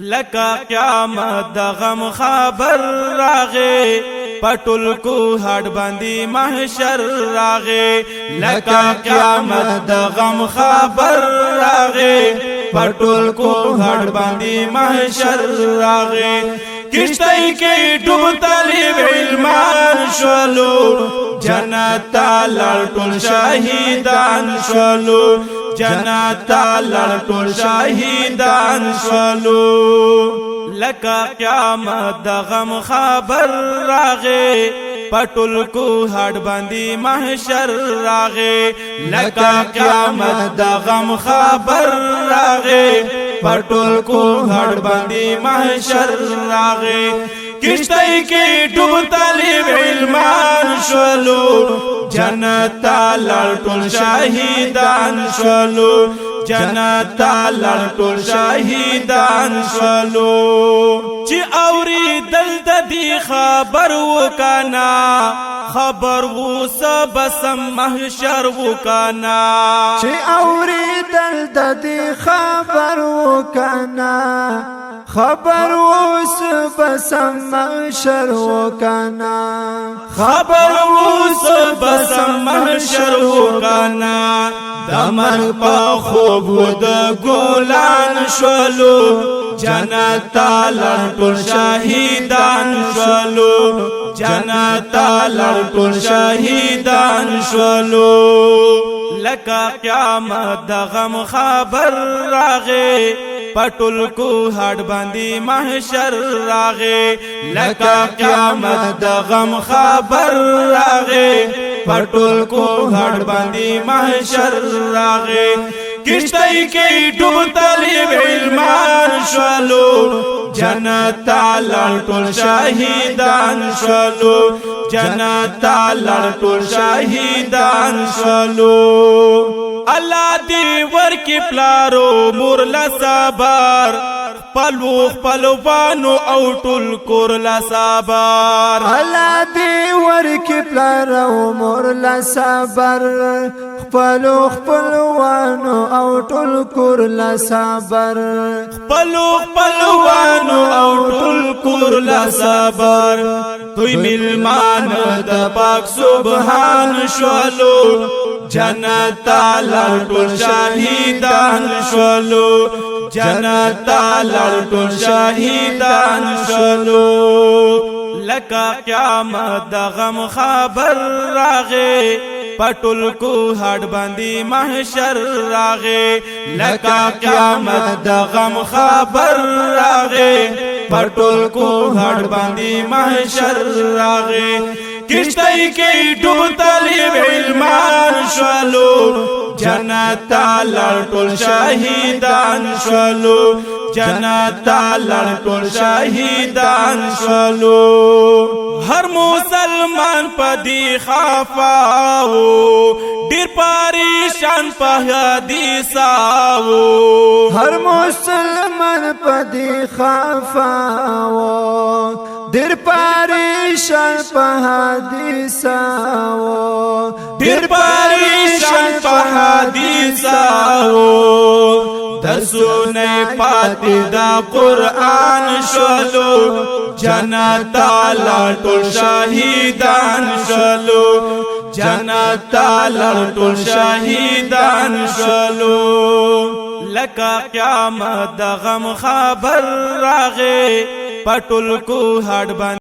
لکا قیامت د غم خبر راغه پټول کو هډ باندې محشر راغه لکا قیامت د غم خبر راغه پټول کو هډ باندې محشر راغه کشتای کې ډوب طالب علمان شولو جنت لړ ټول شهیدان شولو جنت لړ ټول شهیدان شولو لکا قیامت د غم خبر راغه پټول کو هډ باندې محشر راغه لکا قیامت د غم خبر راغه پټول کو هډ باندې محشر راغه کشتای کې ډوب طالب علمان شولو جنت لړ ټول شهیدان شولو جنت لړ ټول شهیدان شولو چې اوري دل د خبر وکانا خبر وو سب سم محشر وکانا چې اوري دل د خبر وکانا خبر وو سب سم محشر وکانا خبر وو سب سم محشر وکانا دمر په خوب د ګولان شولو جنت لړ ټول شهیدان شولو جنت لړ ټول شهیدان شولو لکا قیامت د غم خبر راغه پټول کو هډ باندې محشر راغه لکا قیامت د غم خبر راغه پټول کو هډ باندې محشر راغه کشتای کې ډوب طالب علمان شولو جنت لړ ټول شهیدان شولو جنت لړ ټول شهیدان شولو الله دې ورکی پلارو مور لا صبر پلو پلوانو او ټول کور لا صبر الله دې ورکی پلارو مور لا صبر پلوانو او ټول کور لا صبر پلوانو او ټول کور لا صبر دوی ملمان د پاک سبحان شولو جنت لړ ټول شهیدان شولو جنت لړ ټول شهیدان شولو لکا قیامت د غم خبر راغه پټول کو هډ باندې محشر راغه لکا قیامت د غم خبر راغه پټول کو هډ باندې محشر راغه کشتای کې ډوب طالب علمان شولو جنت لړ ټول شهیدان شولو جنت لړ ټول شهیدان شولو هر مسلمان پدی خفاو ډیر پریشان په حدیثاو هر مسلمان پدی خفاو ډیر پریشان په حدیثاو ډیر پریشان په حدیثاو درسونه پاتې دا قرآن شولو جنت لړ ټول شهیدان شولو جنت لړ ټول شهیدان شولو لکا قیامت د غم خبر راغه پټول کو هډ باندې